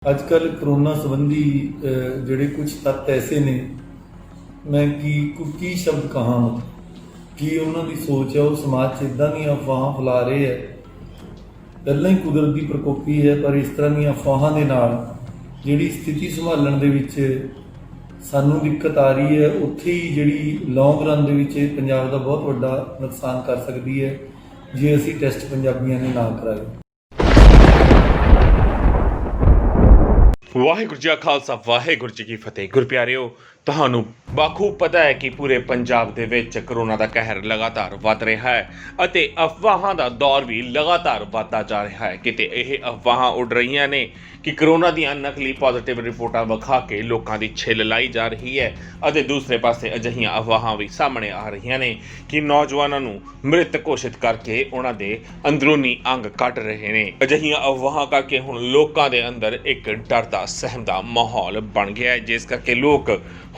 अजकल करोना संबंधी ਜਿਹੜੇ ਕੁਝ ਤੱਤ ਐਸੇ ਨੇ ਮੈਂ ਕੀ ਸ਼ਬਦ ਕਹਾਂ ਮਤਲਬ ਕੀ ਉਹਨਾਂ ਦੀ ਸੋਚ ਹੈ ਉਹ ਸਮਾਜ 'ਚ ਇੱਦਾਂ ਦੀਆਂ ਅਫਵਾਹਾਂ ਫੈਲਾ ਰਹੇ ਹੈ। ਪਹਿਲਾਂ ਹੀ ਕੁਦਰਤ ਦੀ ਪ੍ਰਕੋਪੀ ਹੈ ਪਰ ਇਸ ਤਰ੍ਹਾਂ ਦੀਆਂ ਅਫਵਾਹਾਂ ਦੇ ਨਾਲ ਜਿਹੜੀ ਸਥਿਤੀ ਸੰਭਾਲਣ ਦੇ ਵਿੱਚ ਸਾਨੂੰ ਦਿੱਕਤ ਆ ਰਹੀ ਹੈ ਉੱਥੇ ਹੀ ਜਿਹੜੀ ਲੌਂਗ ਰਨ ਦੇ ਵਿੱਚ ਪੰਜਾਬ ਦਾ ਬਹੁਤ ਵੱਡਾ ਨੁਕਸਾਨ ਕਰ ਸਕਦੀ ਹੈ ਜੇ ਅਸੀਂ ਟੈਸਟ ਪੰਜਾਬੀਆਂ ਨੇ ਨਾ ਕਰਾਏ। ਵਾਹਿਗੁਰੂ ਜੀ ਕਾ ਖਾਲਸਾ ਵਾਹਿਗੁਰੂ ਜੀ ਕੀ ਫਤਿਹ। ਗੁਰਪਿਆਰਿਓ, ਤੁਹਾਨੂੰ ਬਾਖੂਬ ਪਤਾ ਹੈ ਕਿ ਪੂਰੇ ਪੰਜਾਬ ਦੇ ਵਿੱਚ ਕਰੋਨਾ ਦਾ ਕਹਿਰ ਲਗਾਤਾਰ ਵੱਧ ਰਿਹਾ ਹੈ ਅਤੇ ਅਫਵਾਹਾਂ ਦਾ ਦੌਰ ਵੀ ਲਗਾਤਾਰ ਵੱਧਦਾ ਜਾ ਰਿਹਾ ਹੈ। ਕਿਤੇ ਇਹ ਅਫਵਾਹਾਂ ਉੱਡ ਰਹੀਆਂ ਨੇ ਕਿ ਕਰੋਨਾ ਦੀਆਂ ਨਕਲੀ ਪੋਜ਼ਿਟਿਵ ਰਿਪੋਰਟਾਂ ਵਿਖਾ ਕੇ ਲੋਕਾਂ ਦੀ ਛਿੱਲ ਲਾਈ ਜਾ ਰਹੀ ਹੈ ਅਤੇ ਦੂਸਰੇ ਪਾਸੇ ਅਜਿਹੀਆਂ ਅਫਵਾਹਾਂ ਵੀ ਸਾਹਮਣੇ ਆ ਰਹੀਆਂ ਨੇ ਕਿ ਨੌਜਵਾਨਾਂ ਨੂੰ ਮ੍ਰਿਤ ਘੋਸ਼ਿਤ ਕਰਕੇ ਉਹਨਾਂ ਦੇ ਅੰਦਰੂਨੀ ਅੰਗ ਕੱਢ ਰਹੇ ਨੇ। ਅਜਿਹੀਆਂ ਅਫਵਾਹਾਂ ਕਰਕੇ ਹੁਣ ਲੋਕਾਂ ਦੇ ਅੰਦਰ ਇੱਕ ਡਰ ਦਾ ਸਹਿਮ ਦਾ ਮਾਹੌਲ ਬਣ ਗਿਆ ਹੈ, ਜਿਸ ਕਰਕੇ ਲੋਕ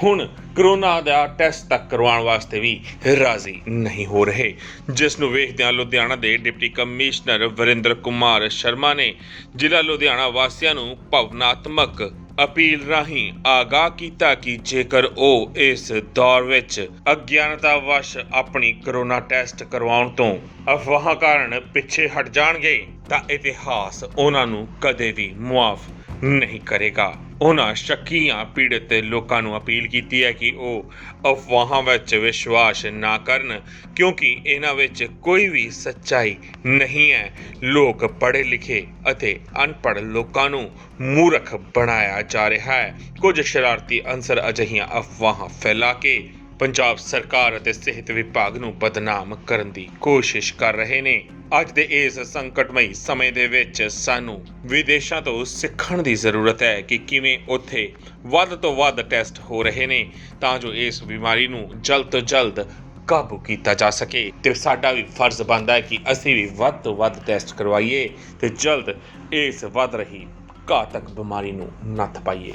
ਹੁਣ ਕਰੋਨਾ ਦਾ ਟੈਸਟ ਤੱਕ ਕਰਵਾਉਣ ਵਾਸਤੇ ਵੀ ਰਾਜ਼ੀ ਨਹੀਂ ਹੋ ਰਹੇ, ਜਿਸ ਨੂੰ ਵੇਖਦਿਆਂ ਲੁਧਿਆਣਾ ਦੇ ਡਿਪਟੀ ਕਮਿਸ਼ਨਰ ਵਰਿੰਦਰ ਕੁਮਾਰ ਸ਼ਰਮਾ ਨੇ ਜ਼ਿਲ੍ਹਾ ਲੁਧਿਆਣਾ ਵਾਸੀਆਂ ਨੂੰ ਭਾਵਨਾਤਮਕ ਅਪੀਲ ਰਾਹੀਂ ਆਗਾਹ ਕੀਤਾ ਕਿ ਜੇਕਰ ਉਹ ਇਸ ਦੌਰ ਵਿੱਚ ਅਗਿਆਨਤਾ ਵਸ਼ ਆਪਣੀ ਕਰੋਨਾ ਟੈਸਟ ਕਰਵਾਉਣ ਤੋਂ ਅਫਵਾਹਾਂ ਕਾਰਨ ਪਿੱਛੇ ਹਟ ਜਾਣਗੇ ਤਾਂ ਇਤਿਹਾਸ ਉਹਨਾਂ ਨੂੰ ਕਦੇ ਵੀ ਮੁਆਫ ਨਹੀਂ ਕਰੇਗਾ। ਉਹਨਾਂ ਸ਼ੱਕੀਆਂ ਪੀੜਤ ਲੋਕਾਂ ਨੂੰ ਅਪੀਲ ਕੀਤੀ ਹੈ ਕਿ ਉਹ ਅਫਵਾਹਾਂ ਵਿੱਚ ਵਿਸ਼ਵਾਸ ਨਾ ਕਰਨ, ਕਿਉਂਕਿ ਇਹਨਾਂ ਵਿੱਚ ਕੋਈ ਵੀ ਸੱਚਾਈ ਨਹੀਂ ਹੈ। ਲੋਕ ਪੜ੍ਹੇ ਲਿਖੇ ਅਤੇ ਅਨਪੜ੍ਹ ਲੋਕਾਂ ਨੂੰ ਮੂਰਖ ਬਣਾਇਆ ਜਾ ਰਿਹਾ ਹੈ। ਕੁਝ ਸ਼ਰਾਰਤੀ ਅਨਸਰ ਅਜਿਹੀਆਂ ਅਫਵਾਹਾਂ ਫੈਲਾ ਕੇ ਪੰਜਾਬ ਸਰਕਾਰ ਅਤੇ ਸਿਹਤ ਵਿਭਾਗ ਨੂੰ ਬਦਨਾਮ ਕਰਨ ਦੀ ਕੋਸ਼ਿਸ਼ ਕਰ ਰਹੇ ਨੇ। ਅੱਜ ਦੇ ਇਸ ਸੰਕਟਮਈ ਸਮੇਂ ਦੇ ਵਿੱਚ ਸਾਨੂੰ ਵਿਦੇਸ਼ਾਂ ਤੋਂ ਸਿੱਖਣ ਦੀ ਜ਼ਰੂਰਤ ਹੈ ਕਿ ਕਿਵੇਂ ਉੱਥੇ ਵੱਧ ਤੋਂ ਵੱਧ ਟੈਸਟ ਹੋ ਰਹੇ ਨੇ ਤਾਂ ਜੋ ਇਸ ਬਿਮਾਰੀ ਨੂੰ ਜਲਦ ਤੋਂ ਜਲਦ ਕਾਬੂ ਕੀਤਾ ਜਾ ਸਕੇ। ਤੇ ਸਾਡਾ ਵੀ ਫਰਜ਼ ਬਣਦਾ ਹੈ ਕਿ ਅਸੀਂ ਵੀ ਵੱਧ ਤੋਂ ਵੱਧ ਟੈਸਟ ਕਰਵਾਈਏ ਤੇ ਜਲਦ ਇਸ ਵੱਧ ਰਹੀ ਘਾਤਕ ਬਿਮਾਰੀ ਨੂੰ ਨੱਥ ਪਾਈਏ।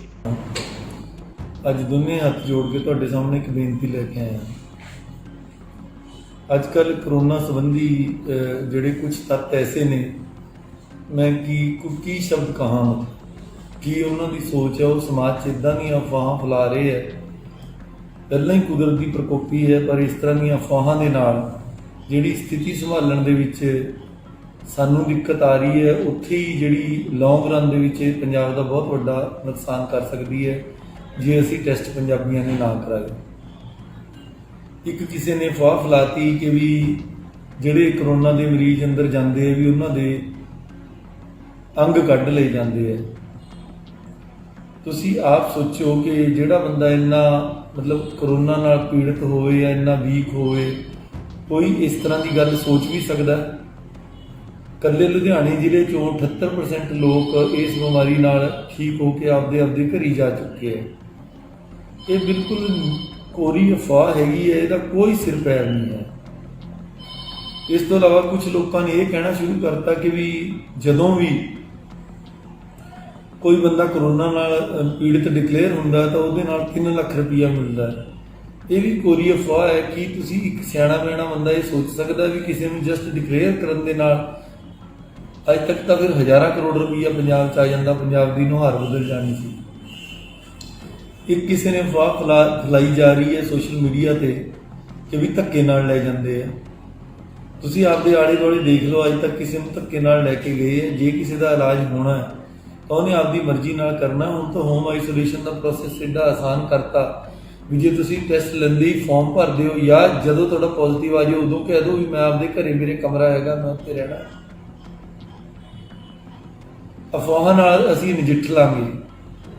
ਅੱਜ ਦੋਨੇ ਹੱਥ ਜੋੜ ਕੇ ਤੁਹਾਡੇ ਸਾਹਮਣੇ ਇੱਕ ਬੇਨਤੀ ਲੈ ਕੇ ਆਇਆ। अजकल करोना संबंधी ਜਿਹੜੇ ਕੁਝ ਤੱਤ ਐਸੇ ਨੇ ਮੈਂ ਕੀ ਸ਼ਬਦ ਕਹਾਂ ਮਤਲਬ ਕੀ ਉਹਨਾਂ ਦੀ ਸੋਚ ਹੈ ਉਹ ਸਮਾਜ 'ਚ ਇੱਦਾਂ ਦੀਆਂ ਅਫਵਾਹਾਂ ਫੈਲਾ ਰਹੇ ਹੈ। ਪਹਿਲਾਂ ਹੀ ਕੁਦਰਤ ਦੀ ਪ੍ਰਕੋਪੀ ਹੈ ਪਰ ਇਸ ਤਰ੍ਹਾਂ ਦੀਆਂ ਅਫਵਾਹਾਂ ਦੇ ਨਾਲ ਜਿਹੜੀ ਸਥਿਤੀ ਸੰਭਾਲਣ ਦੇ ਵਿੱਚ ਸਾਨੂੰ ਦਿੱਕਤ ਆ ਰਹੀ ਹੈ ਉੱਥੇ ਹੀ ਜਿਹੜੀ ਲੌਂਗ ਰਨ ਦੇ ਵਿੱਚ ਪੰਜਾਬ ਦਾ ਬਹੁਤ ਵੱਡਾ ਨੁਕਸਾਨ ਕਰ ਸਕਦੀ ਹੈ ਜੇ ਅਸੀਂ ਟੈਸਟ ਪੰਜਾਬੀਆਂ ਨੇ ਨਾ ਕਰਾਏ। ਇੱਕ ਕਿਸੇ ਨੇ ਅਫਵਾਹ ਫੈਲਾਤੀ ਕਿ ਵੀ ਜਿਹੜੇ ਕਰੋਨਾ ਦੇ ਮਰੀਜ਼ ਅੰਦਰ ਜਾਂਦੇ ਆ ਵੀ ਉਹਨਾਂ ਦੇ ਅੰਗ ਕੱਢ ਲਏ ਜਾਂਦੇ ਆ। ਤੁਸੀਂ ਆਪ ਸੋਚੋ ਕਿ ਜਿਹੜਾ ਬੰਦਾ ਇੰਨਾ ਮਤਲਬ ਕਰੋਨਾ ਨਾਲ ਪੀੜਤ ਹੋਵੇ ਜਾਂ ਇੰਨਾ ਵੀਕ ਹੋਵੇ, ਕੋਈ ਇਸ ਤਰ੍ਹਾਂ ਦੀ ਗੱਲ ਸੋਚ ਵੀ ਸਕਦਾ? ਇਕੱਲੇ ਲੁਧਿਆਣੇ ਜ਼ਿਲ੍ਹੇ 'ਚੋਂ 78% ਲੋਕ ਇਸ ਬਿਮਾਰੀ ਨਾਲ ਠੀਕ ਹੋ ਕੇ ਆਪਦੇ ਘਰੀ ਜਾ ਚੁੱਕੇ ਆ। ਇਹ ਬਿਲਕੁਲ ਕੋਰੀ ਅਫਵਾਹ ਹੈਗੀ ਹੈ, ਇਹਦਾ ਕੋਈ ਸਿਰ ਪੈਰ ਨਹੀਂ ਹੈ। ਇਸ ਤੋਂ ਇਲਾਵਾ ਕੁਝ ਲੋਕਾਂ ਨੇ ਇਹ ਕਹਿਣਾ ਸ਼ੁਰੂ ਕਰਤਾ ਕਿ ਵੀ ਜਦੋਂ ਵੀ ਕੋਈ ਬੰਦਾ ਕਰੋਨਾ ਨਾਲ ਪੀੜਤ ਡਿਕਲੇਅਰ ਹੁੰਦਾ ਤਾਂ ਉਹਦੇ ਨਾਲ 3 ਲੱਖ ਰੁਪਈਆ ਮਿਲਦਾ ਹੈ। ਇਹ ਵੀ ਕੋਰੀ ਅਫਵਾਹ ਹੈ। ਕਿ ਤੁਸੀਂ ਇੱਕ ਸਿਆਣਾ ਬਿਆਣਾ ਬੰਦਾ ਇਹ ਸੋਚ ਸਕਦਾ ਵੀ ਕਿਸੇ ਨੂੰ ਜਸਟ ਡਿਕਲੇਅਰ ਕਰਨ ਦੇ ਨਾਲ ਅੱਜ ਤੱਕ ਤਾਂ ਫਿਰ ਹਜ਼ਾਰਾਂ ਕਰੋੜ ਰੁਪਈਆ ਪੰਜਾਬ 'ਚ ਆ ਜਾਂਦਾ, ਪੰਜਾਬ ਦੀ ਨੁਹਾਰ ਬਦਲ ਜਾਣੀ ਸੀ। ਇੱਕ ਕਿਸੇ ਨੇ ਅਫਵਾਹ ਫੈਲਾਈ ਜਾ ਰਹੀ ਹੈ ਸੋਸ਼ਲ ਮੀਡੀਆ ਤੇ ਕਿ ਵੀ ਧੱਕੇ ਨਾਲ ਲੈ ਜਾਂਦੇ ਆ। ਤੁਸੀਂ ਆਪਦੇ ਆਲੇ ਦੁਆਲੇ ਦੇਖ ਲਓ, ਅੱਜ ਤੱਕ ਕਿਸੇ ਨੂੰ ਧੱਕੇ ਨਾਲ ਲੈ ਕੇ ਗਏ ਹੈ। ਜੇ ਕਿਸੇ ਦਾ ਇਲਾਜ ਹੋਣਾ ਹੈ ਤਾਂ ਉਹਨੇ ਆਪਦੀ ਮਰਜ਼ੀ ਨਾਲ ਕਰਨਾ। ਹੁਣ ਤਾਂ ਹੋਮ ਆਈਸੋਲੇਸ਼ਨ ਦਾ ਪ੍ਰੋਸੈਸ ਐਡਾ ਆਸਾਨ ਕਰਤਾ ਵੀ ਜੇ ਤੁਸੀਂ ਟੈਸਟ ਲੈਂਦੇ ਹੀ ਫਾਰਮ ਭਰਦੇ ਹੋ ਜਾਂ ਜਦੋਂ ਤੁਹਾਡਾ ਪੋਜ਼ੀਟਿਵ ਆ ਜਾਏ ਉਦੋਂ ਕਹਿ ਦਿਓ ਵੀ ਮੈਂ ਆਪਦੇ ਘਰੇ ਮੇਰੇ ਕਮਰਾ ਹੈਗਾ, ਮੈਂ ਉੱਥੇ ਰਹਿਣਾ। ਅਫਵਾਹਾਂ ਨਾਲ ਅਸੀਂ ਨਜਿੱਠ ਲਾਂਗੇ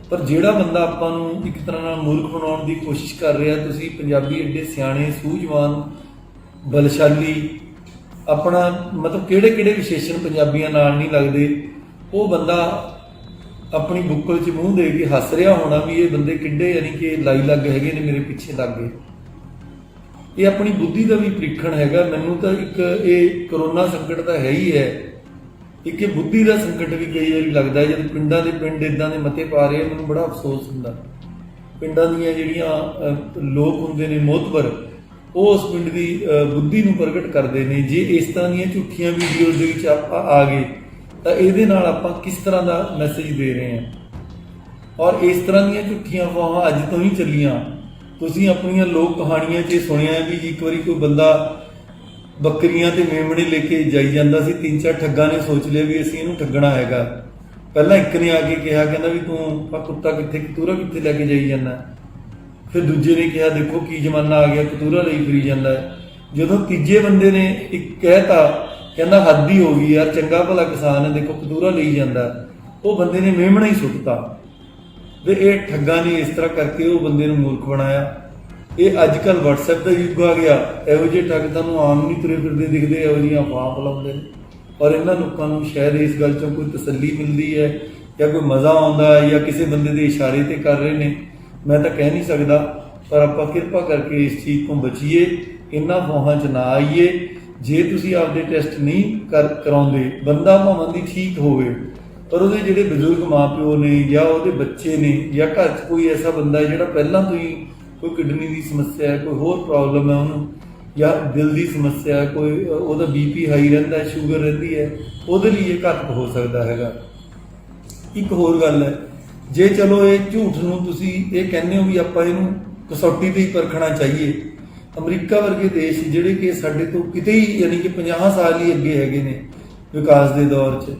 ਪਰ ਜਿਹੜਾ ਬੰਦਾ ਆਪਾਂ ਨੂੰ ਇੱਕ ਤਰ੍ਹਾਂ ਨਾਲ ਮੂਰਖ ਬਣਾਉਣ ਦੀ ਕੋਸ਼ਿਸ਼ ਕਰ ਰਿਹਾ, ਤੁਸੀਂ ਪੰਜਾਬੀ ਐਡੇ ਸਿਆਣੇ ਸੂਝਵਾਨ ਬਲਸ਼ਾਲੀ ਆਪਣਾ ਮਤਲਬ ਕਿਹੜੇ ਵਿਸ਼ੇਸ਼ਣ ਪੰਜਾਬੀਆਂ ਨਾਲ ਨਹੀਂ ਲੱਗਦੇ, ਉਹ ਬੰਦਾ ਆਪਣੀ ਬੁੱਕਲ 'ਚ ਮੂੰਹ ਦੇ ਕੇ ਹੱਸ ਰਿਹਾ ਹੋਣਾ ਵੀ ਇਹ ਬੰਦੇ ਕਿੱਡੇ ਯਾਨੀ ਕਿ ਲਾਈ ਲੱਗ ਹੈਗੇ ਨੇ ਮੇਰੇ ਪਿੱਛੇ ਲੱਗ ਗਏ। ਇਹ ਆਪਣੀ ਬੁੱਧੀ ਦਾ ਵੀ ਪ੍ਰੀਖਣ ਹੈਗਾ। ਮੈਨੂੰ ਤਾਂ ਇੱਕ ਇਹ ਕਰੋਨਾ ਸੰਕਟ ਤਾਂ ਹੈ ਹੀ ਹੈ, ਇੱਕ ਬੁੱਧੀ ਦਾ ਸੰਕਟ ਵੀ ਕਈ ਵਾਰੀ ਲੱਗਦਾ। ਜਦ ਪਿੰਡਾਂ ਦੇ ਪਿੰਡ ਇੱਦਾਂ ਦੇ ਮਤੇ ਪਾ ਰਹੇ ਮੈਨੂੰ ਬੜਾ ਅਫਸੋਸ ਹੁੰਦਾ। ਪਿੰਡਾਂ ਦੀਆਂ ਜਿਹੜੀਆਂ ਲੋਕ ਹੁੰਦੇ ਨੇ ਮੋਹਤਬਰ, ਉਹ ਉਸ ਪਿੰਡ ਦੀ ਬੁੱਧੀ ਨੂੰ ਪ੍ਰਗਟ ਕਰਦੇ ਨੇ। ਜੇ ਇਸ ਤਰ੍ਹਾਂ ਦੀਆਂ ਝੂਠੀਆਂ ਵੀਡੀਓਜ਼ ਦੇ ਵਿੱਚ ਆਪਾਂ ਆ ਗਏ ਤਾਂ ਇਹਦੇ ਨਾਲ ਆਪਾਂ ਕਿਸ ਤਰ੍ਹਾਂ ਦਾ ਮੈਸੇਜ ਦੇ ਰਹੇ ਹਾਂ। ਔਰ ਇਸ ਤਰ੍ਹਾਂ ਦੀਆਂ ਝੂਠੀਆਂ ਅਫਵਾਹਾਂ ਅੱਜ ਤੋਂ ਹੀ ਚੱਲੀਆਂ। ਤੁਸੀਂ ਆਪਣੀਆਂ ਲੋਕ ਕਹਾਣੀਆਂ 'ਚ ਸੁਣਿਆ ਵੀ ਇੱਕ ਵਾਰੀ ਕੋਈ ਬੰਦਾ ਬੱਕਰੀਆਂ ਤੇ ਮੇਮਣੇ ਲੈ ਕੇ ਜਾਈ ਜਾਂਦਾ ਸੀ, 3-4 ਠੱਗਾਂ ਨੇ ਸੋਚ ਲਿਆ ਵੀ ਅਸੀਂ ਇਹਨੂੰ ਠੱਗਣਾ ਹੈਗਾ। ਪਹਿਲਾਂ ਇੱਕ ਨੇ ਆ ਕੇ ਕਿਹਾ, ਕਹਿੰਦਾ ਵੀ ਤੂੰ ਆਹ ਕੁੱਤਾ ਕਿੱਥੇ, ਕਤੂਰਾ ਕਿੱਥੇ ਲੈ ਕੇ ਜਾਈ ਜਾਂਦਾ। ਫਿਰ ਦੂਜੇ ਨੇ ਕਿਹਾ ਦੇਖੋ ਕੀ ਜ਼ਮਾਨਾ ਆ ਗਿਆ, ਕਤੂਰਾ ਲਈ ਫਿਰੀ ਜਾਂਦਾ ਹੈ। ਜਦੋਂ ਤੀਜੇ ਬੰਦੇ ਨੇ ਇੱਕ ਕਹਿਤਾ, ਕਹਿੰਦਾ ਹੱਦ ਹੀ ਹੋ ਗਈ ਯਾਰ, ਚੰਗਾ ਭਲਾ ਕਿਸਾਨ ਹੈ, ਦੇਖੋ ਕਤੂਰਾ ਲਈ ਜਾਂਦਾ, ਉਹ ਬੰਦੇ ਨੇ ਮੇਮਣਾ ਹੀ ਸੁੱਟਤਾ। ਤੇ ਇਹ ਠੱਗਾਂ ਨੇ ਇਸ ਤਰ੍ਹਾਂ ਕਰਕੇ ਉਹ ਬੰਦੇ ਨੂੰ ਮੂਰਖ ਬਣਾਇਆ। ਇਹ ਅੱਜ ਕੱਲ੍ਹ WhatsApp ਦਾ ਯੁੱਗ ਆ ਗਿਆ, ਇਹੋ ਜਿਹੇ ਠੱਗ ਤੁਹਾਨੂੰ ਆਮ ਨਹੀਂ ਤੁਰੇ ਫਿਰਦੇ ਦਿਖਦੇ, ਇਹੋ ਜਿਹੀਆਂ ਅਫਵਾਹਾਂ ਫੈਲਾਉਂਦੇ ਨੇ। ਔਰ ਇਹਨਾਂ ਲੋਕਾਂ ਨੂੰ ਸ਼ਾਇਦ ਇਸ ਗੱਲ 'ਚੋਂ ਕੋਈ ਤਸੱਲੀ ਮਿਲਦੀ ਹੈ ਜਾਂ ਕੋਈ ਮਜ਼ਾ ਆਉਂਦਾ ਹੈ ਜਾਂ ਕਿਸੇ ਬੰਦੇ ਦੇ ਇਸ਼ਾਰੇ ਤੇ ਕਰ ਰਹੇ ਨੇ, ਮੈਂ ਤਾਂ ਕਹਿ ਨਹੀਂ ਸਕਦਾ। ਪਰ ਆਪਾਂ ਕਿਰਪਾ ਕਰਕੇ ਇਸ ਚੀਜ਼ ਤੋਂ ਬਚੀਏ, ਇਹਨਾਂ ਅਫਵਾਹਾਂ 'ਚ ਨਾ ਆਈਏ। ਜੇ ਤੁਸੀਂ ਆਪਦੇ ਟੈਸਟ ਨਹੀਂ ਕਰਾਉਂਦੇ, ਬੰਦਾ ਭਾਵੇਂ ਦੀ ਠੀਕ ਹੋਵੇ, ਪਰ ਉਹਦੇ ਜਿਹੜੇ ਬਜ਼ੁਰਗ ਮਾਂ-ਪਿਓ ਨੇ ਜਾਂ ਉਹਦੇ ਬੱਚੇ ਨੇ ਜਾਂ ਘਰ 'ਚ ਕੋਈ ਐਸਾ ਬੰਦਾ ਹੈ ਜਿਹੜਾ ਪਹਿਲਾਂ ਤੋਂ ਹੀ ਕੋਈ ਕਿਡਨੀ ਦੀ ਸਮੱਸਿਆ ਹੈ, ਕੋਈ ਹੋਰ ਪ੍ਰੋਬਲਮ ਹੈ ਉਹਨੂੰ, ਜਾਂ ਦਿਲ ਦੀ ਸਮੱਸਿਆ ਹੈ, ਕੋਈ ਉਹਦਾ BP ਹਾਈ ਰਹਿੰਦਾ ਹੈ, ਸ਼ੂਗਰ ਰਹਿੰਦੀ ਹੈ, ਉਹਦੇ ਲਈ ਇਹ ਘਾਤਕ ਹੋ ਸਕਦਾ ਹੈਗਾ। ਇੱਕ ਹੋਰ ਗੱਲ ਹੈ, ਜੇ ਚਲੋ ਇਹ ਝੂਠ ਨੂੰ ਤੁਸੀਂ ਇਹ ਕਹਿੰਦੇ ਹੋ ਵੀ ਆਪਾਂ ਇਹਨੂੰ ਕਸੌਟੀ ਤੇ ਹੀ ਪਰਖਣਾ ਚਾਹੀਏ, ਅਮਰੀਕਾ ਵਰਗੇ ਦੇਸ਼ ਜਿਹੜੇ ਕਿ ਸਾਡੇ ਤੋਂ ਕਿਤੇ ਹੀ ਯਾਨੀ ਕਿ 50 ਸਾਲ ਹੀ ਅੱਗੇ ਹੈਗੇ ਨੇ ਵਿਕਾਸ ਦੇ ਦੌਰ 'ਚ,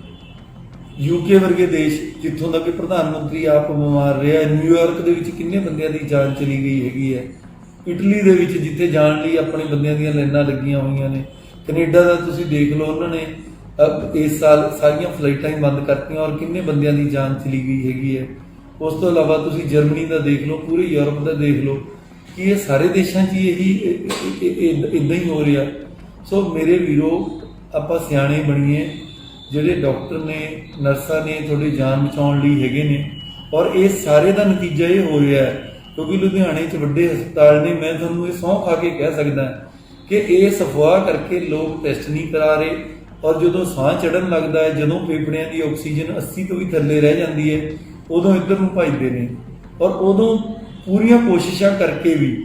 UK ਵਰਗੇ ਦੇਸ਼ ਜਿੱਥੋਂ ਦਾ ਕਿ ਪ੍ਰਧਾਨ ਮੰਤਰੀ ਆਪ ਬਿਮਾਰ ਰਿਹਾ, ਨਿਊਯਾਰਕ ਦੇ ਵਿੱਚ ਕਿੰਨੇ ਬੰਦਿਆਂ ਦੀ ਜਾਨ ਚਲੀ ਗਈ ਹੈਗੀ ਹੈ, ਇਟਲੀ ਦੇ ਵਿੱਚ ਜਿੱਥੇ ਜਾਣ ਲਈ ਆਪਣੇ ਬੰਦਿਆਂ ਦੀਆਂ ਲਾਈਨਾਂ ਲੱਗੀਆਂ ਹੋਈਆਂ ਨੇ, ਕੈਨੇਡਾ ਦਾ ਤੁਸੀਂ ਦੇਖ ਲਓ, ਉਹਨਾਂ ਨੇ ਇਸ ਸਾਲ ਸਾਰੀਆਂ ਫਲਾਈਟਾਂ ਹੀ ਬੰਦ ਕਰਤੀਆਂ ਔਰ ਕਿੰਨੇ ਬੰਦਿਆਂ ਦੀ ਜਾਨ ਚਲੀ ਗਈ ਹੈਗੀ ਹੈ। ਉਸ ਤੋਂ ਇਲਾਵਾ ਤੁਸੀਂ ਜਰਮਨੀ ਦਾ ਦੇਖ ਲਓ, ਪੂਰੇ ਯੂਰਪ ਦਾ ਦੇਖ ਲਓ, ਕਿ ਇਹ ਸਾਰੇ ਦੇਸ਼ਾਂ 'ਚ ਇਹੀ ਇੱਦਾਂ ਹੀ ਹੋ ਰਿਹਾ। ਸੋ ਮੇਰੇ ਵੀਰੋ, ਆਪਾਂ ਸਿਆਣੇ ਬਣੀਏ, ਜਿਹੜੇ ਡਾਕਟਰ ਨੇ, ਨਰਸਾਂ ਨੇ ਤੁਹਾਡੀ ਜਾਨ ਬਚਾਉਣ ਲਈ ਹੈਗੇ ਨੇ। ਔਰ ਇਹ ਸਾਰੇ ਦਾ ਨਤੀਜਾ ਇਹ ਹੋ ਰਿਹਾ ਹੈ ਕਿਉਂਕਿ ਲੁਧਿਆਣੇ 'ਚ ਵੱਡੇ ਹਸਪਤਾਲ ਨੇ, ਮੈਂ ਤੁਹਾਨੂੰ ਇਹ ਸਹੁੰ ਖਾ ਕੇ ਕਹਿ ਸਕਦਾ ਕਿ ਇਹ ਅਫਵਾਹ ਕਰਕੇ ਲੋਕ ਟੈਸਟ ਨਹੀਂ ਕਰਾ ਰਹੇ। ਔਰ ਜਦੋਂ ਸਾਹ ਚੜ੍ਹਨ ਲੱਗਦਾ ਹੈ, ਜਦੋਂ ਫੇਫੜਿਆਂ ਦੀ ਆਕਸੀਜਨ 80 ਤੋਂ ਵੀ ਥੱਲੇ ਰਹਿ ਜਾਂਦੀ ਹੈ, ਉਦੋਂ ਇੱਧਰ ਨੂੰ ਭੱਜਦੇ ਨੇ। ਔਰ ਉਦੋਂ ਪੂਰੀਆਂ ਕੋਸ਼ਿਸ਼ਾਂ ਕਰਕੇ ਵੀ,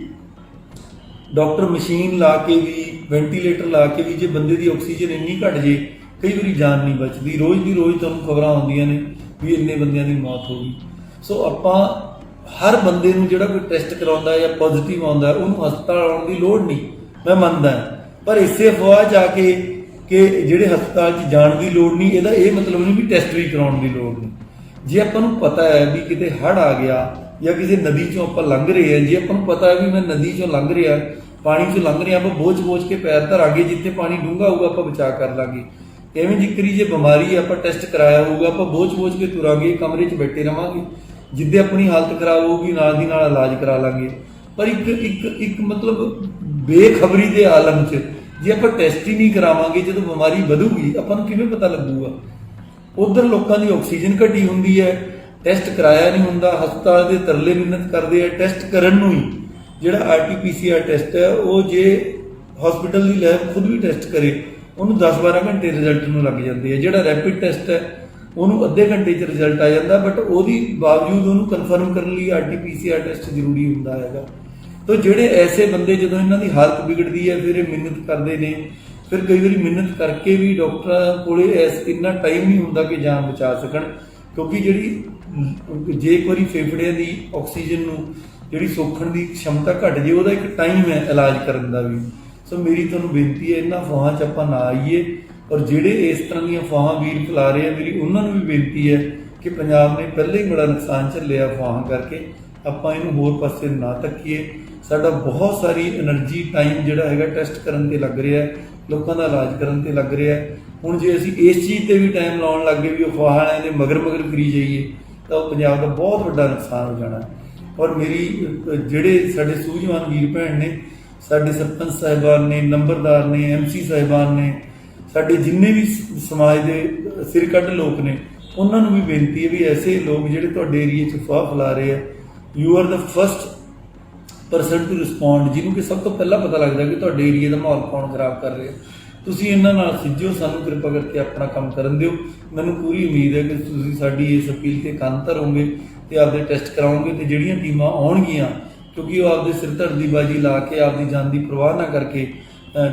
ਡਾਕਟਰ ਮਸ਼ੀਨ ਲਾ ਕੇ ਵੀ, ਵੈਂਟੀਲੇਟਰ ਲਾ ਕੇ ਵੀ, ਜੇ ਬੰਦੇ ਦੀ ਆਕਸੀਜਨ ਇੰਨੀ ਘਟ ਜੇ, ਕਈ ਵਾਰੀ ਜਾਨ ਨਹੀਂ ਬਚਦੀ। ਰੋਜ਼ ਦੀ ਰੋਜ਼ ਤੁਹਾਨੂੰ ਖਬਰਾਂ ਆਉਂਦੀਆਂ ਨੇ ਵੀ ਇੰਨੇ ਬੰਦਿਆਂ ਦੀ ਮੌਤ ਹੋ ਗਈ। ਸੋ ਆਪਾਂ ਹਰ ਬੰਦੇ ਨੂੰ ਜਿਹੜਾ ਕੋਈ ਟੈਸਟ ਕਰਾਉਂਦਾ ਜਾਂ ਪੋਜ਼ਿਟਿਵ ਆਉਂਦਾ, ਉਹਨੂੰ ਹਸਪਤਾਲ ਆਉਣ ਦੀ ਲੋੜ ਨਹੀਂ, ਮੈਂ ਮੰਨਦਾ। ਪਰ ਇਸੇ ਅਫਵਾਹ 'ਚ ਆ ਕੇ ਕਿ ਜਿਹੜੇ ਹਸਪਤਾਲ 'ਚ ਜਾਣ ਦੀ ਲੋੜ ਨਹੀਂ, ਇਹਦਾ ਇਹ ਮਤਲਬ ਨਹੀਂ ਵੀ ਟੈਸਟ ਵੀ ਕਰਾਉਣ ਦੀ ਲੋੜ ਨਹੀਂ। ਜੇ ਆਪਾਂ ਨੂੰ ਪਤਾ ਹੈ ਵੀ ਕਿਤੇ ਹੜ੍ਹ ਆ ਗਿਆ ਜਾਂ ਕਿਸੇ ਨਦੀ 'ਚੋਂ ਆਪਾਂ ਲੰਘ ਰਹੇ ਹਾਂ, ਜੇ ਆਪਾਂ ਨੂੰ ਪਤਾ ਹੈ ਵੀ ਮੈਂ ਨਦੀ 'ਚੋਂ ਲੰਘ ਰਿਹਾ, ਪਾਣੀ 'ਚੋਂ ਲੰਘ ਰਿਹਾ, ਆਪਾਂ ਬੋਝ ਕੇ ਪੈਰ ਧਰਾਂਗੇ, ਜਿੱਥੇ ਪਾਣੀ ਡੂੰਘਾ ਹੋਊਗਾ ਆਪਾਂ ਬਚਾਅ ਕਰ ਲਾਂਗੇ। ਐਵੇਂ ਜਿਕਰੀ ਜੇ ਬਿਮਾਰੀ ਆਪਾਂ ਟੈਸਟ ਕਰਾਇਆ ਹੋਊਗਾ, ਆਪਾਂ ਬੋਝ ਕੇ ਤੁਰਾਂਗੇ, ਕਮਰੇ 'ਚ ਬੈਠੇ ਰਵਾਂਗੇ, ਜਿੱਦੇ ਆਪਣੀ ਹਾਲਤ ਖਰਾਬ ਹੋਊਗੀ ਨਾਲ ਦੀ ਨਾਲ ਇਲਾਜ ਕਰਾ ਲਾਂਗੇ। ਪਰ ਇੱਕ ਮਤਲਬ ਬੇਖਬਰੀ ਦੇ ਆਲਮ 'ਚ ਜੇ ਆਪਾਂ ਟੈਸਟ ਹੀ ਨਹੀਂ ਕਰਾਵਾਂਗੇ, ਜਦੋਂ ਬਿਮਾਰੀ ਵਧੂਗੀ ਆਪਾਂ ਨੂੰ ਕਿਵੇਂ ਪਤਾ ਲੱਗੂਗਾ। ਉਧਰ ਲੋਕਾਂ ਦੀ ਆਕਸੀਜਨ ਘਟੀ ਹੁੰਦੀ ਹੈ, ਟੈਸਟ ਕਰਾਇਆ ਨਹੀਂ ਹੁੰਦਾ, ਹਸਪਤਾਲ ਦੇ ਤਰਲੇ ਮਿੰਨਤ ਕਰਦੇ ਆ ਟੈਸਟ ਕਰਨ ਨੂੰ ਹੀ। ਜਿਹੜਾ RT-PCR ਟੈਸਟ ਹੈ, ਉਹ ਜੇ ਹਸਪੀਟਲ ਦੀ ਲੈਬ ਖੁਦ ਵੀ ਟੈਸਟ ਕਰੇ, ਉਹਨੂੰ 10-12 ਘੰਟੇ ਰਿਜ਼ਲਟ ਨੂੰ ਲੱਗ ਜਾਂਦੇ ਆ। ਜਿਹੜਾ ਰੈਪਿਡ ਟੈਸਟ ਹੈ, ਉਹਨੂੰ ਅੱਧੇ ਘੰਟੇ 'ਚ ਰਿਜ਼ਲਟ ਆ ਜਾਂਦਾ, ਬਟ ਉਹਦੀ ਬਾਵਜੂਦ ਉਹਨੂੰ ਕਨਫਰਮ ਕਰਨ ਲਈ RT-PCR ਟੈਸਟ ਜ਼ਰੂਰੀ ਹੁੰਦਾ ਹੈਗਾ। ਤਾਂ ਜਿਹੜੇ ਐਸੇ ਬੰਦੇ, ਜਦੋਂ ਇਹਨਾਂ ਦੀ ਹਾਲਤ ਵਿਗੜਦੀ ਹੈ, ਫਿਰ ਇਹ ਮਿਹਨਤ ਕਰਦੇ ਨੇ। ਫਿਰ ਕਈ ਵਾਰੀ ਮਿਹਨਤ ਕਰਕੇ ਵੀ ਡਾਕਟਰਾਂ ਕੋਲੇ ਇੰਨਾ ਟਾਈਮ ਨਹੀਂ ਹੁੰਦਾ ਕਿ ਜਾਨ ਬਚਾ ਸਕਣ, ਕਿਉਂਕਿ ਜੇ ਇੱਕ ਵਾਰੀ ਫੇਫੜਿਆਂ ਦੀ ਆਕਸੀਜਨ ਨੂੰ ਜਿਹੜੀ ਸੋਖਣ ਦੀ ਸ਼ਮਤਾ ਘਟ ਜੇ, ਉਹਦਾ ਇੱਕ ਟਾਈਮ ਹੈ ਇਲਾਜ ਕਰਨ ਦਾ ਵੀ। ਸੋ ਮੇਰੀ ਤੁਹਾਨੂੰ ਬੇਨਤੀ ਹੈ, ਇਹਨਾਂ ਅਫਵਾਹਾਂ 'ਚ ਆਪਾਂ ਨਾ ਆਈਏ। ਔਰ ਜਿਹੜੇ ਇਸ ਤਰ੍ਹਾਂ ਦੀਆਂ ਅਫਵਾਹਾਂ ਵੀਰ ਫੈਲਾ ਰਹੇ ਆ, ਮੇਰੀ ਉਹਨਾਂ ਨੂੰ ਵੀ ਬੇਨਤੀ ਹੈ ਕਿ ਪੰਜਾਬ ਨੇ ਪਹਿਲਾਂ ਹੀ ਬੜਾ ਨੁਕਸਾਨ ਝੱਲਿਆ ਅਫਵਾਹਾਂ ਕਰਕੇ, ਆਪਾਂ ਇਹਨੂੰ ਹੋਰ ਪਾਸੇ ਨਾ ਧੱਕੀਏ। ਸਾਡਾ ਬਹੁਤ ਸਾਰੀ એનર્ਜੀ, ਟਾਈਮ ਜਿਹੜਾ ਹੈਗਾ ਟੈਸਟ ਕਰਨ ਤੇ ਲੱਗ ਰਿਹਾ, ਲੋਕਾਂ ਦਾ ਇਲਾਜ ਕਰਨ ਤੇ ਲੱਗ ਰਿਹਾ। ਹੁਣ ਜੇ ਅਸੀਂ ਇਸ ਚੀਜ਼ ਤੇ ਵੀ ਟਾਈਮ ਲਾਉਣ ਲੱਗ ਗਏ ਵੀ ਅਫਵਾਹਾਂ ਦੇ ਮਗਰ ਫਿਰੀ ਜਾਈਏ, ਤਾਂ ਉਹ ਪੰਜਾਬ ਦਾ ਬਹੁਤ ਵੱਡਾ ਨੁਕਸਾਨ ਹੋ ਜਾਣਾ। ਔਰ ਮੇਰੀ ਜਿਹੜੇ ਸਾਡੇ ਸੂਝਵਾਨ ਵੀਰ ਭੈਣ ਨੇ, ਸਾਡੇ ਸਰਪੰਚ ਸਾਹਿਬਾਨ ਨੇ, ਨੰਬਰਦਾਰ ਨੇ, MC ਸਾਹਿਬਾਨ ਨੇ, ਸਾਡੇ ਜਿੰਨੇ ਵੀ ਸਮਾਜ ਦੇ ਸਿਰ ਕੱਢ ਲੋਕ ਨੇ, ਉਹਨਾਂ ਨੂੰ ਵੀ ਬੇਨਤੀ ਹੈ ਵੀ ਐਸੇ ਲੋਕ ਜਿਹੜੇ ਤੁਹਾਡੇ ਏਰੀਏ 'ਚ ਅਫਵਾਹ ਫੈਲਾ ਰਹੇ ਆ, you are the first person to respond, ਜਿਹਨੂੰ ਕਿ ਸਭ ਤੋਂ ਪਹਿਲਾਂ ਪਤਾ ਲੱਗਦਾ ਕਿ ਤੁਹਾਡੇ ਏਰੀਏ ਦਾ ਮਾਹੌਲ ਕੌਣ ਖਰਾਬ ਕਰ ਰਿਹਾ। ਤੁਸੀਂ ਇਹਨਾਂ ਨਾਲ ਸਿੱਝੋ, ਸਾਨੂੰ ਕਿਰਪਾ ਕਰਕੇ ਆਪਣਾ ਕੰਮ ਕਰਨ ਦਿਓ। ਮੈਨੂੰ ਪੂਰੀ ਉਮੀਦ ਹੈ ਕਿ ਤੁਸੀਂ ਸਾਡੀ ਇਸ ਅਪੀਲ ਤੇ ਕੰਨ ਧਰੋਗੇ ਤੇ ਆਪਦੇ ਟੈਸਟ ਕਰਾਓਗੇ। ਤੇ ਜਿਹੜੀਆਂ ਟੀਮਾਂ ਆਉਣਗੀਆਂ, ਕਿਉਂਕਿ ਉਹ ਆਪਦੇ ਸਿਰ ਧੜ ਦੀ ਬਾਜੀ ਲਾ ਕੇ ਆਪਦੀ ਜਾਨ ਦੀ ਪਰਵਾਹ ਨਾ ਕਰਕੇ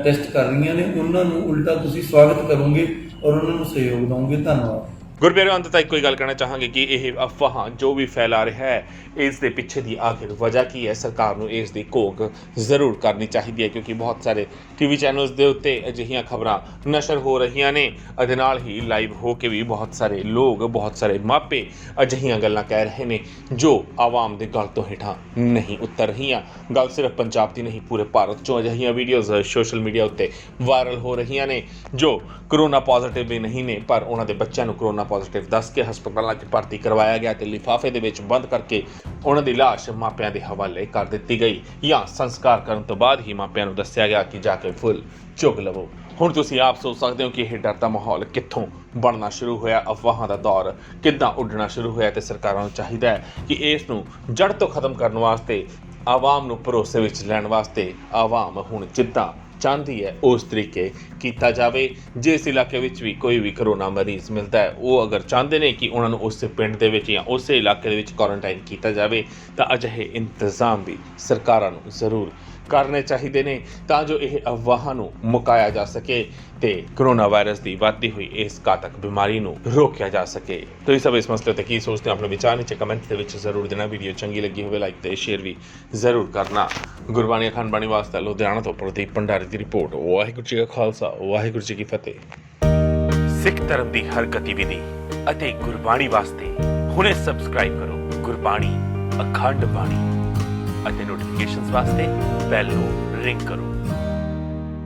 ਟੈਸਟ ਕਰ ਰਹੀਆਂ ਨੇ, ਉਹਨਾਂ ਨੂੰ ਉਲਟਾ ਤੁਸੀਂ ਸਵਾਗਤ ਕਰੋਗੇ ਔਰ ਉਹਨਾਂ ਨੂੰ ਸਹਿਯੋਗ ਦਿਓਗੇ। ਧੰਨਵਾਦ। ਗੁਰਪਿਆਰਿਓ, ਅੰਤ ਤੱਕ ਕੋਈ ਗੱਲ ਕਹਿਣਾ ਚਾਹਾਂਗੇ ਕਿ ਇਹ ਅਫਵਾਹਾਂ ਜੋ ਵੀ ਫੈਲਾ ਰਿਹਾ ਹੈ, ਇਸ ਦੇ ਪਿੱਛੇ ਦੀ ਆਖਿਰ ਵਜ੍ਹਾ ਕੀ ਹੈ, ਸਰਕਾਰ ਨੂੰ ਇਸ ਦੀ ਘੋਖ ਜ਼ਰੂਰ ਕਰਨੀ ਚਾਹੀਦੀ ਹੈ, ਕਿਉਂਕਿ ਬਹੁਤ ਸਾਰੇ ਟੀਵੀ ਚੈਨਲਸ ਦੇ ਉੱਤੇ ਅਜਿਹੀਆਂ ਖਬਰਾਂ ਨਸ਼ਰ ਹੋ ਰਹੀਆਂ ਨੇ ਅਤੇ ਨਾਲ ਹੀ ਲਾਈਵ ਹੋ ਕੇ ਵੀ ਬਹੁਤ ਸਾਰੇ ਲੋਕ, ਬਹੁਤ ਸਾਰੇ ਮਾਪੇ ਅਜਿਹੀਆਂ ਗੱਲਾਂ ਕਹਿ ਰਹੇ ਨੇ ਜੋ ਆਵਾਮ ਦੇ ਗਲ ਤੋਂ ਹੇਠਾਂ ਨਹੀਂ ਉਤਰ ਰਹੀਆਂ। ਗੱਲ ਸਿਰਫ ਪੰਜਾਬ ਦੀ ਨਹੀਂ, ਪੂਰੇ ਭਾਰਤ 'ਚੋਂ ਅਜਿਹੀਆਂ ਵੀਡੀਓਜ਼ ਸੋਸ਼ਲ ਮੀਡੀਆ ਉੱਤੇ ਵਾਇਰਲ ਹੋ ਰਹੀਆਂ ਨੇ ਜੋ ਕਰੋਨਾ ਪੋਜ਼ੀਟਿਵ ਵੀ ਨਹੀਂ ਨੇ, ਪਰ ਉਹਨਾਂ ਦੇ ਬੱਚਿਆਂ ਨੂੰ ਕਰੋਨਾ ਪੋਜ਼ੀਟਿਵ ਦੱਸ ਕੇ ਹਸਪਤਾਲਾਂ 'ਚ ਭਰਤੀ ਕਰਵਾਇਆ ਗਿਆ ਤੇ ਲਿਫਾਫੇ ਦੇ ਵਿੱਚ ਬੰਦ ਕਰਕੇ ਉਹਨਾਂ ਦੀ ਲਾਸ਼ ਮਾਪਿਆਂ ਦੇ ਹਵਾਲੇ ਕਰ ਦਿੱਤੀ ਗਈ, ਜਾਂ ਸੰਸਕਾਰ ਕਰਨ ਤੋਂ ਬਾਅਦ ਹੀ ਮਾਪਿਆਂ ਨੂੰ ਦੱਸਿਆ ਗਿਆ ਕਿ ਜਾ ਕੇ ਫੁੱਲ ਚੁੱਕ ਲਵੋ। ਹੁਣ ਤੁਸੀਂ ਆਪ ਸੋਚ ਸਕਦੇ ਹੋ ਕਿ ਇਹ ਡਰ ਦਾ ਮਾਹੌਲ ਕਿੱਥੋਂ ਬਣਨਾ ਸ਼ੁਰੂ ਹੋਇਆ, ਅਫਵਾਹਾਂ ਦਾ ਦੌਰ ਕਿੱਦਾਂ ਉੱਡਣਾ ਸ਼ੁਰੂ ਹੋਇਆ, ਤੇ ਸਰਕਾਰਾਂ ਨੂੰ ਚਾਹੀਦਾ ਹੈ ਕਿ ਇਸ ਨੂੰ ਜੜ ਤੋਂ ਖਤਮ ਕਰਨ ਵਾਸਤੇ, ਆਵਾਮ ਨੂੰ ਭਰੋਸੇ ਵਿੱਚ ਲੈਣ ਵਾਸਤੇ ਆਵਾਮ ਹੁਣ ਜਿੱਦਾਂ ਚਾਹੁੰਦੀ ਹੈ ਉਸ ਤਰੀਕੇ ਕੀਤਾ ਜਾਵੇ। ਜਿਸ ਇਲਾਕੇ ਵਿੱਚ ਵੀ ਕੋਈ ਵੀ ਕਰੋਨਾ ਮਰੀਜ਼ ਮਿਲਦਾ ਹੈ, ਉਹ ਅਗਰ ਚਾਹੁੰਦੇ ਨੇ ਕਿ ਉਹਨਾਂ ਨੂੰ ਉਸੇ ਪਿੰਡ ਦੇ ਵਿੱਚ ਜਾਂ ਉਸੇ ਇਲਾਕੇ ਦੇ ਵਿੱਚ ਕੁਆਰੰਟਾਈਨ ਕੀਤਾ ਜਾਵੇ, ਤਾਂ ਅਜਿਹੇ ਇੰਤਜ਼ਾਮ ਵੀ ਸਰਕਾਰਾਂ ਨੂੰ ਜ਼ਰੂਰ ਕਰਨੇ ਚਾਹੀਦੇ ਨੇ, ਤਾਂ ਜੋ ਇਹ ਅਫਵਾਹਾਂ ਨੂੰ ਮੁਕਾਇਆ ਜਾ ਸਕੇ ਤੇ ਕਰੋਨਾ ਵਾਇਰਸ ਦੀ ਵੱਧਦੀ ਹੋਈ ਇਸ ਘਾਤਕ ਬਿਮਾਰੀ ਨੂੰ ਰੋਕਿਆ ਜਾ ਸਕੇ। ਤੁਸੀਂ ਸਭ ਇਸ ਮਸਲੇ ਤੇ ਕੀ ਸੋਚਦੇ ਹੋ, ਆਪਣੇ ਵਿਚਾਰ ਨੀਚੇ ਕਮੈਂਟ ਦੇ ਵਿੱਚ ਜ਼ਰੂਰ ਦੇਣਾ। ਵੀਡੀਓ ਚੰਗੀ ਲੱਗੀ ਹੋਵੇ ਲਾਈਕ ਤੇ ਸ਼ੇਅਰ ਵੀ ਜ਼ਰੂਰ ਕਰਨਾ। ਗੁਰਬਾਣੀ ਅਖੰਡ ਬਾਣੀ ਵਾਸਤੇ ਲੁਧਿਆਣਾ ਤੋਂ ਪ੍ਰਦੀਪ ਭੰਡਾਰੀ ਦੀ ਰਿਪੋਰਟ। ਵਾਹਿਗੁਰੂ ਜੀ ਕਾ ਖਾਲਸਾ, ਵਾਹਿਗੁਰੂ ਜੀ ਕੀ ਫਤਿਹ। ਸਿੱਖ ਧਰਮ ਦੀ ਹਰ ਗਤੀਵਿਧੀ ਅਤੇ ਗੁਰਬਾਣੀ ਵਾਸਤੇ ਹੁਣੇ ਸਬਸਕ੍ਰਾਈਬ ਕਰੋ ਗੁਰਬਾਣੀ ਅਖੰਡ ਬਾਣੀ ਅਤੇ ਨੋਟੀਫਿਕੇਸ਼ਨਸ ਵਾਸਤੇ ਬੈਲ ਨੂੰ ਰਿੰਗ ਕਰੋ।